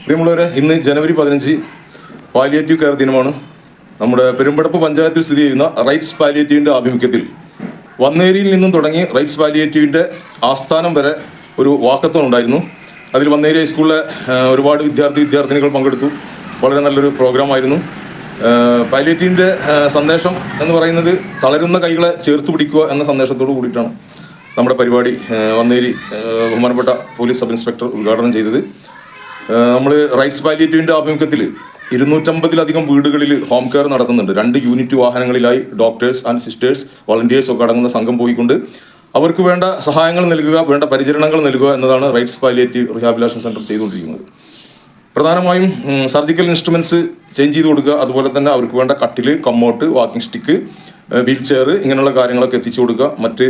പ്രിയമുള്ളവരെ, ഇന്ന് ജനുവരി 15 palliative care ദിനമാണ്. നമ്മുടെ പെരുമ്പടപ്പ് പഞ്ചായത്തിൽ സ്ഥിതി ചെയ്യുന്ന റൈറ്റ്സ് പാലിയേറ്റീവിൻ്റെ ആഭിമുഖ്യത്തിൽ വന്നേരിയിൽ നിന്നും തുടങ്ങി റൈറ്റ്സ് പാലിയേറ്റീവിൻ്റെ ആസ്ഥാനം വരെ ഒരു വാക്കത്തോൺ ഉണ്ടായിരുന്നു. അതിൽ വന്നേരി ഹൈസ്കൂളിലെ ഒരുപാട് വിദ്യാർത്ഥിനികൾ പങ്കെടുത്തു. വളരെ നല്ലൊരു പ്രോഗ്രാമായിരുന്നു. പാലിയേറ്റീവിൻ്റെ സന്ദേശം എന്ന് പറയുന്നത് തളരുന്ന കൈകളെ ചേർത്ത് പിടിക്കുക എന്ന സന്ദേശത്തോടു കൂടിയിട്ടാണ് നമ്മുടെ പരിപാടി വന്നേരി ബഹുമാനപ്പെട്ട പോലീസ് സബ് ഇൻസ്പെക്ടർ ഉദ്ഘാടനം ചെയ്തത്. നമ്മൾ റൈറ്റ്സ് പാലിയേറ്റീവിൻ്റെ ആഭിമുഖ്യത്തിൽ 250-ലധികം വീടുകളിൽ ഹോം കെയർ നടത്തുന്നുണ്ട്. 2 യൂണിറ്റ് വാഹനങ്ങളിലായി ഡോക്ടേഴ്സ് ആൻഡ് സിസ്റ്റേഴ്സ്, വളണ്ടിയേഴ്സ് ഒക്കെ അടങ്ങുന്ന സംഘം പോയിക്കൊണ്ട് അവർക്ക് വേണ്ട സഹായങ്ങൾ നൽകുക, വേണ്ട പരിചരണങ്ങൾ നൽകുക എന്നതാണ് റൈറ്റ്സ് പാലിയേറ്റീവ് റീഹാബിലിറ്റേഷൻ സെൻറ്റർ ചെയ്തുകൊണ്ടിരിക്കുന്നത്. പ്രധാനമായും സർജിക്കൽ ഇൻസ്ട്രുമെൻറ്റ്സ് ചേഞ്ച് ചെയ്ത് കൊടുക്കുക, അതുപോലെ തന്നെ അവർക്ക് വേണ്ട കട്ടിൽ, കമ്മോട്ട്, വാക്കിംഗ് സ്റ്റിക്ക്, വീൽ ചെയർ ഇങ്ങനെയുള്ള കാര്യങ്ങളൊക്കെ എത്തിച്ചു കൊടുക്കുക. മറ്റ്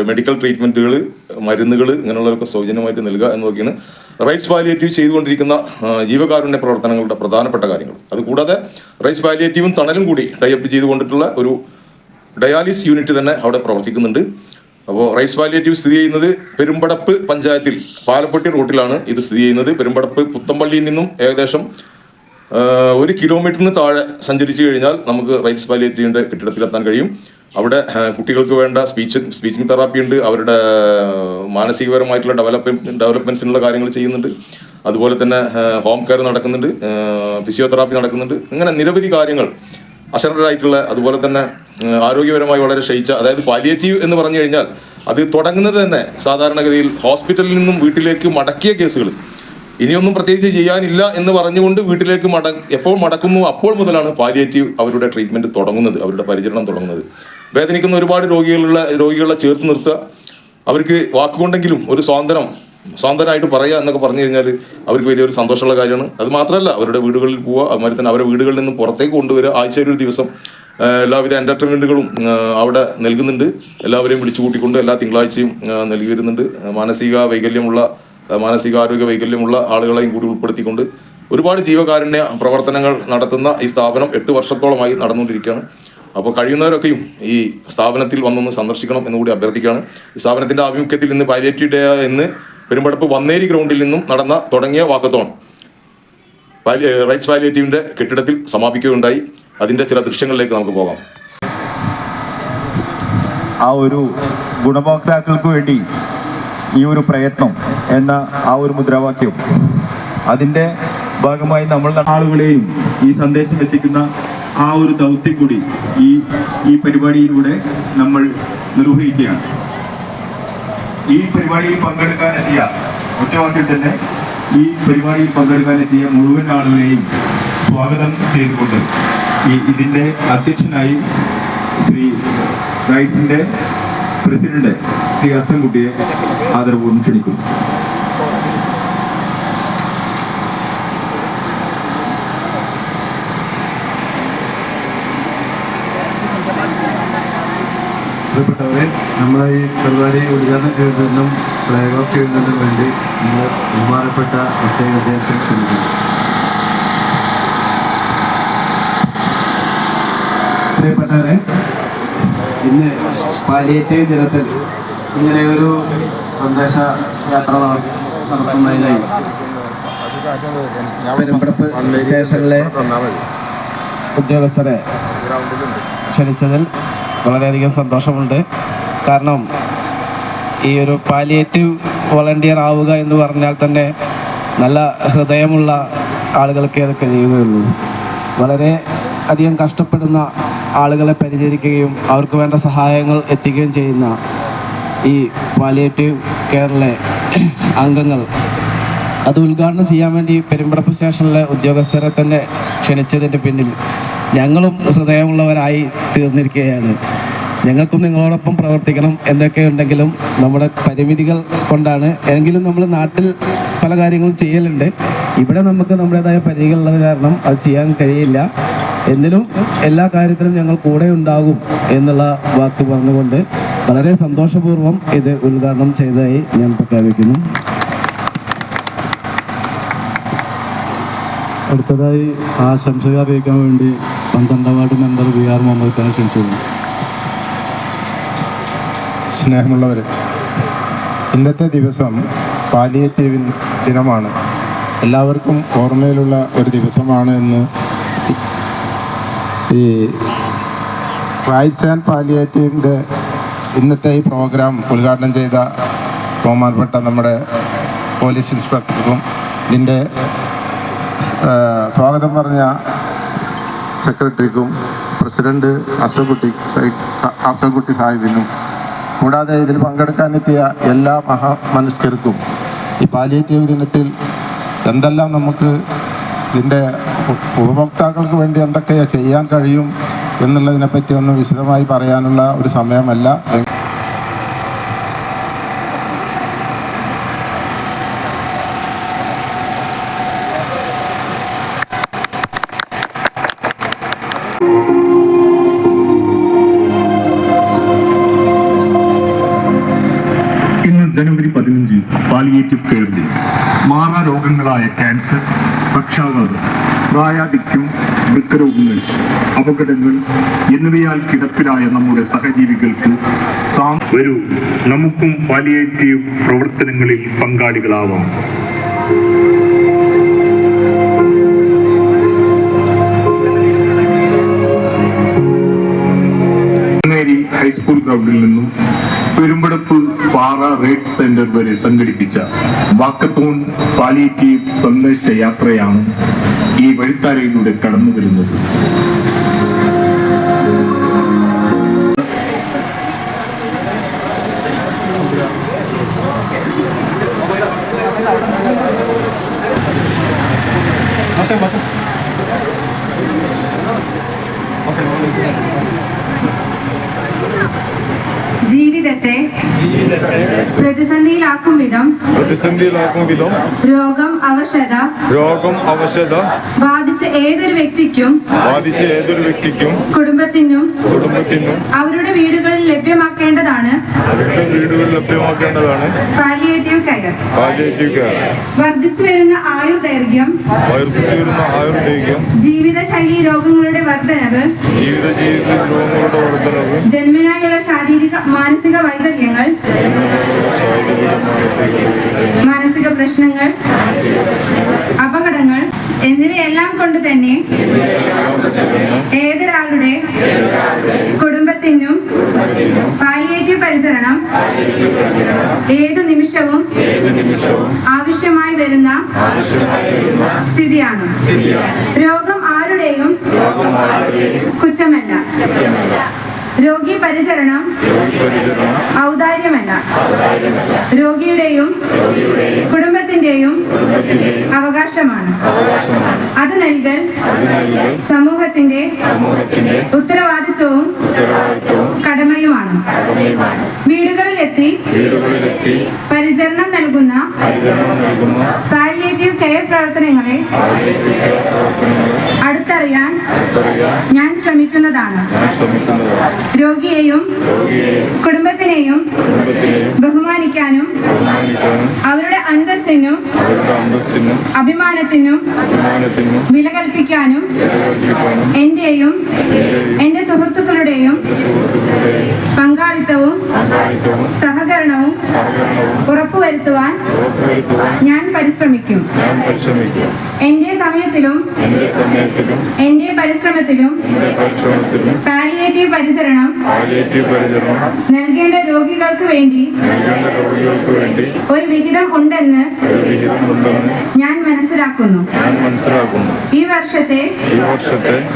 മെഡിക്കൽ ട്രീറ്റ്മെൻറ്റുകൾ, മരുന്നുകൾ ഇങ്ങനെയുള്ളതൊക്കെ സൗജന്യമായിട്ട് നൽകുക എന്നതൊക്കെയാണ് റൈറ്റ്സ് പാലിയേറ്റീവ് ചെയ്തുകൊണ്ടിരിക്കുന്ന ജീവകാരുണ്യ പ്രവർത്തനങ്ങളുടെ പ്രധാനപ്പെട്ട കാര്യങ്ങൾ. അതുകൂടാതെ റൈറ്റ്സ് പാലിയേറ്റീവും തണലും കൂടി ടൈപ്പ് ചെയ്തുകൊണ്ടിട്ടുള്ള ഒരു ഡയാലിസിസ് യൂണിറ്റ് തന്നെ അവിടെ പ്രവർത്തിക്കുന്നുണ്ട്. അപ്പോൾ റൈറ്റ്സ് പാലിയേറ്റീവ് സ്ഥിതി ചെയ്യുന്നത് പെരുമ്പടപ്പ് പഞ്ചായത്തിൽ പാലപ്പെട്ടി റൂട്ടിലാണ് ഇത് സ്ഥിതി ചെയ്യുന്നത്. പെരുമ്പടപ്പ് പുത്തമ്പള്ളിയിൽ നിന്നും ഏകദേശം 1 കിലോമീറ്ററിന് താഴെ സഞ്ചരിച്ചു കഴിഞ്ഞാൽ നമുക്ക് റൈറ്റ്സ് പാലിയേറ്റീവിൻ്റെ കെട്ടിടത്തിലെത്താൻ കഴിയും. അവിടെ കുട്ടികൾക്ക് വേണ്ട സ്പീച്ചിങ് തെറാപ്പി ഉണ്ട്, അവരുടെ മാനസികപരമായിട്ടുള്ള ഡെവലപ്മെൻറ്റ്സിനുള്ള കാര്യങ്ങൾ ചെയ്യുന്നുണ്ട്. അതുപോലെ തന്നെ ഹോം കെയർ നടക്കുന്നുണ്ട്, ഫിസിയോതെറാപ്പി നടക്കുന്നുണ്ട്. അങ്ങനെ നിരവധി കാര്യങ്ങൾ അശരണരായിട്ടുള്ള, അതുപോലെ തന്നെ ആരോഗ്യപരമായി വളരെ ക്ഷയിച്ച, അതായത് പാലിയേറ്റീവ് എന്ന് പറഞ്ഞു കഴിഞ്ഞാൽ അത് തുടങ്ങുന്നത് തന്നെ സാധാരണഗതിയിൽ ഹോസ്പിറ്റലിൽ നിന്നും വീട്ടിലേക്ക് മടക്കിയ കേസുകൾ, ഇനിയൊന്നും പ്രത്യേകിച്ച് ചെയ്യാനില്ല എന്ന് പറഞ്ഞുകൊണ്ട് വീട്ടിലേക്ക് എപ്പോൾ മടക്കുന്നു അപ്പോൾ മുതലാണ് പാലിയേറ്റീവ് അവരുടെ ട്രീറ്റ്മെൻറ്റ് തുടങ്ങുന്നത്, അവരുടെ പരിചരണം തുടങ്ങുന്നത്. വേദനിക്കുന്ന ഒരുപാട് രോഗികളെ ചേർത്ത് നിർത്തുക, അവർക്ക് വാക്കുകൊണ്ടെങ്കിലും ഒരു സ്വാതന്ത്ര്യമായിട്ട് പറയുക എന്നൊക്കെ പറഞ്ഞു കഴിഞ്ഞാൽ അവർക്ക് വലിയൊരു സന്തോഷമുള്ള കാര്യമാണ്. അത് മാത്രമല്ല, അവരുടെ വീടുകളിൽ പോവുക, അതുമാതിരി തന്നെ അവരുടെ വീടുകളിൽ നിന്നും പുറത്തേക്ക് കൊണ്ടുവരിക. ആഴ്ചയിൽ ഒരു ദിവസം എല്ലാവിധ എൻ്റർടൈൻമെൻറ്റുകളും അവിടെ നൽകുന്നുണ്ട്. എല്ലാവരെയും വിളിച്ചു കൂട്ടിക്കൊണ്ട് എല്ലാ തിങ്കളാഴ്ചയും നൽകി വരുന്നുണ്ട്. മാനസികാരോഗ്യ വൈകല്യമുള്ള ആളുകളെയും കൂടി ഉൾപ്പെടുത്തിക്കൊണ്ട് ഒരുപാട് ജീവകാരുണ്യ പ്രവർത്തനങ്ങൾ നടത്തുന്ന ഈ സ്ഥാപനം 8 വർഷത്തോളമായി നടന്നുകൊണ്ടിരിക്കുകയാണ്. അപ്പോൾ കഴിയുന്നവരൊക്കെയും ഈ സ്ഥാപനത്തിൽ വന്നൊന്ന് സന്ദർശിക്കണം എന്നുകൂടി അഭ്യർത്ഥിക്കുകയാണ്. ഈ സ്ഥാപനത്തിൻ്റെ ആഭിമുഖ്യത്തിൽ ഇന്ന് പാലിയേറ്റീവ് ഡേ എന്ന് പെരുമ്പടപ്പ് വന്നേരി ഗ്രൗണ്ടിൽ നിന്നും തുടങ്ങിയ വാക്കത്തോൺ റൈറ്റ്സ് പാലിയേറ്റീവിൻ്റെ കെട്ടിടത്തിൽ സമാപിക്കുകയുണ്ടായി. അതിൻ്റെ ചില ദൃശ്യങ്ങളിലേക്ക് നമുക്ക് പോകാം. ആ ഒരു ഗുണഭോക്താക്കൾക്ക് വേണ്ടി ഈ ഒരു പ്രയത്നം എന്ന ആ ഒരു മുദ്രാവാക്യം, അതിൻ്റെ ഭാഗമായി നമ്മൾ ആളുകളെയും ഈ സന്ദേശം എത്തിക്കുന്ന ആ ഒരു ദൗത്യം കൂടി ഈ പരിപാടിയിലൂടെ നമ്മൾ നിർവഹിക്കുകയാണ്. ഈ പരിപാടിയിൽ പങ്കെടുക്കാനെത്തിയ ഒറ്റവാക്കിൽ തന്നെ ഈ പരിപാടിയിൽ പങ്കെടുക്കാനെത്തിയ മുഴുവൻ ആളുകളെയും സ്വാഗതം ചെയ്തുകൊണ്ട് ഇതിൻ്റെ അധ്യക്ഷനായി ശ്രീ റൈറ്റ്സിൻ്റെ പ്രസിഡന്റ് ശ്രീ ഹസൻകുട്ടിയെ ആദരപൂർവ്വം ക്ഷണിക്കുന്നു. പ്രിയപ്പെട്ടവരെ, നമ്മളെ ഈ പരിപാടി ഉദ്ഘാടനം ചെയ്യുന്നതിനും ഫ്ലാഗ് ഓഫ് ചെയ്യുന്നതിനും വേണ്ടി നമ്മൾ ബഹുമാനപ്പെട്ട എസ് ഐ അദ്ദേഹത്തെ ക്ഷണിക്കുന്നു. പ്രിയപ്പെട്ടവരെ, ഇന്ന് പാലിയേറ്റീവ് ദിനത്തിൽ ഇങ്ങനെ ഒരു സന്ദേശ യാത്ര നടത്തുന്നതിനായി പെരുമ്പടപ്പ് സ്റ്റേഷനിലെ ഉദ്യോഗസ്ഥരെ ക്ഷണിച്ചതിൽ വളരെയധികം സന്തോഷമുണ്ട്. കാരണം ഈ ഒരു പാലിയേറ്റീവ് വോളണ്ടിയർ ആവുക എന്ന് പറഞ്ഞാൽ തന്നെ നല്ല ഹൃദയമുള്ള ആളുകൾക്ക് അത് കഴിയുകയുള്ളൂ. വളരെ അധികം കഷ്ടപ്പെടുന്ന ആളുകളെ പരിചരിക്കുകയും അവർക്ക് വേണ്ട സഹായങ്ങൾ എത്തിക്കുകയും ചെയ്യുന്ന ഈ പാലിയേറ്റീവ് കെയറിലെ അംഗങ്ങൾ അത് ഉദ്ഘാടനം ചെയ്യാൻ വേണ്ടി പെരുമ്പടപ്പ് സ്റ്റേഷനിലെ ഉദ്യോഗസ്ഥരെ തന്നെ ക്ഷണിച്ചതിൻ്റെ പിന്നിൽ ഞങ്ങളും ഹൃദയമുള്ളവരായി തീർന്നിരിക്കുകയാണ്. ഞങ്ങൾക്കും നിങ്ങളോടൊപ്പം പ്രവർത്തിക്കണം എന്തൊക്കെ ഉണ്ടെങ്കിലും നമ്മുടെ പരിമിതികൾ കൊണ്ടാണ്. എങ്കിലും നമ്മൾ നാട്ടിൽ പല കാര്യങ്ങളും ചെയ്യലുണ്ട്. ഇവിടെ നമുക്ക് നമ്മുടേതായ പരിധികളുള്ളത് കാരണം അത് ചെയ്യാൻ കഴിയില്ല. എന്നിലും എല്ലാ കാര്യത്തിലും ഞങ്ങൾ കൂടെ ഉണ്ടാകും എന്നുള്ള വാക്ക് പറഞ്ഞുകൊണ്ട് വളരെ സന്തോഷപൂർവ്വം ഇത് ഉദ്ഘാടനം ചെയ്തതായി ഞാൻ പ്രഖ്യാപിക്കുന്നു. അടുത്തതായി ആശംസകൾ അറിയിക്കാൻ വേണ്ടി 12ാം വാർഡ് മെമ്പർ VR മുഹമ്മദ് ഖാനെ ക്ഷണിച്ചിരുന്നു. സ്നേഹമുള്ളവർ, ഇന്നത്തെ ദിവസം പാലിയേറ്റീവ് ദിനമാണ്. എല്ലാവർക്കും ഓർമ്മയിലുള്ള ഒരു ദിവസമാണ് എന്ന് ഈ റൈറ്റ്സ് ആൻഡ് പാലിയേറ്റീവിൻ്റെ ഇന്നത്തെ ഈ പ്രോഗ്രാം ഉദ്ഘാടനം ചെയ്ത ബഹുമാനപ്പെട്ട നമ്മുടെ പോലീസ് ഇൻസ്പെക്ടർക്കും ഇതിൻ്റെ സ്വാഗതം പറഞ്ഞ സെക്രട്ടറിക്കും പ്രസിഡന്റ് അസകുട്ടി സാഹിബിനും കൂടാതെ ഇതിൽ പങ്കെടുക്കാനെത്തിയ എല്ലാ മഹാമനുഷ്യർക്കും ഈ പാലിയേറ്റീവ് ദിനത്തിൽ എന്തെല്ലാം നമുക്ക് ഇതിൻ്റെ ഉപഭോക്താക്കൾക്ക് വേണ്ടി എന്തൊക്കെയാണ് ചെയ്യാൻ കഴിയും എന്നുള്ളതിനെപ്പറ്റി ഒന്ന് വിശദമായി പറയാനുള്ള ഒരു സമയമല്ല. ഇന്ന് ജനുവരി 15 പാലിയേറ്റീവ് കെയർ ദിനം. മാറാ രോഗങ്ങളായ ക്യാൻസർ, പക്ഷാഘാതം, പ്രായാധിക്യം, വൃക്കരോഗങ്ങൾ, അപകടങ്ങൾ എന്നിവയാൽ കിടപ്പിലായ നമ്മുടെ സഹജീവികൾക്ക് വരൂ, നമുക്കും പാലിയേറ്റീവ് പ്രവർത്തനങ്ങളിൽ പങ്കാളികളാവാം. ഹൈസ്കൂൾ ഗ്രൗണ്ടിൽ നിന്നും പെരുമ്പടപ്പ് പാറ റേഡ് സെന്റർ വരെ സംഘടിപ്പിച്ച വാക്കത്തോൺ പാലിയേറ്റീവ് സന്ദേശ യാത്രയാണ് ഈ വഴിത്താരയിലൂടെ കടന്നു വരുന്നത്. ജീവിതത്തെ പ്രതിസന്ധിയിലാക്കും വിധം രോഗം അവശത ബാധിച്ച ഏതൊരു വ്യക്തിക്കും കുടുംബത്തിനും അവരുടെ വീടുകളിൽ ലഭ്യമാക്കേണ്ടതാണ് പാലിയേറ്റീവ് കെയർ. വർദ്ധിച്ചു വരുന്ന ആയുർദൈർഘ്യം, ജീവിതശൈലി രോഗങ്ങളുടെ വർധനവ്, ജന്മനായുള്ള ശാരീരിക മാനസിക വൈകല്യങ്ങൾ, മാനസിക പ്രശ്നങ്ങൾ, അപകടങ്ങൾ എന്നിവയെല്ലാം കൊണ്ട് തന്നെ ഏതൊരാളുടെ കുടുംബത്തിനും പാലിയേറ്റീവ് പരിചരണം ഏതു നിമിഷവും ആവശ്യമായി വരുന്ന സ്ഥിതിയാണ്. രോഗം ആരുടെയും കുറ്റമല്ല. രോഗി പരിചരണം ഔദാര്യമല്ല, രോഗിയുടെയും കുടുംബത്തിന്റെയും അവകാശമാണ്. അത് നൽകൽ സമൂഹത്തിന്റെ ഉത്തരവാദിത്വവും കടമയുമാണ്. വീടുകളിലെത്തി പരിചരണം നൽകുന്ന പാലിയേറ്റീവ് കെയർ പ്രവർത്തനങ്ങളെ അടുത്തറിയാൻ ഞാൻ ശ്രമിക്കുന്നതാണ്. രോഗിയെയും കുടുംബത്തിനെയും ബഹുമാനിക്കാനും അവരുടെ അന്തസ്സിനും അഭിമാനത്തിനും വില കൽപ്പിക്കാനും എന്റെയും എന്റെ സുഹൃത്തുക്കളുടെയും പങ്കാളിത്തവും സഹകരണവും ഉറപ്പുവരുത്തുവാൻ ഞാൻ പരിശ്രമിക്കും. എന്റെ സമയത്തിലും എന്റെ പരിശ്രമത്തിലും പാലിയേറ്റീവ് പരിചരണം നൽകേണ്ട രോഗികൾക്ക് വേണ്ടി ഒരു വിഹിതം ഉണ്ടെന്ന് ഞാൻ മനസ്സിലാക്കുന്നു. ഈ വർഷത്തെ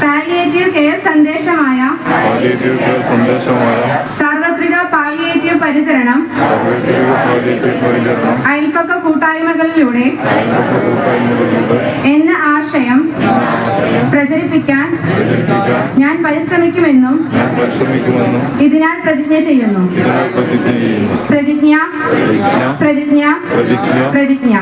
പാലിയേറ്റീവ് കെയർ സന്ദേശമായ സാർവത്രിക പാലിയേറ്റീവ് പരിചരണം അയൽപക്ക കൂട്ടായ്മകളിലൂടെ എന്ന ആശയം പ്രചരിപ്പിക്കാൻ ഞാൻ പരിശ്രമിക്കുമെന്നും ഇതിനാൽ പ്രതിജ്ഞ ചെയ്യുന്നു. പ്രതിജ്ഞ പ്രതിജ്ഞ പ്രതിജ്ഞ പ്രതിജ്ഞ.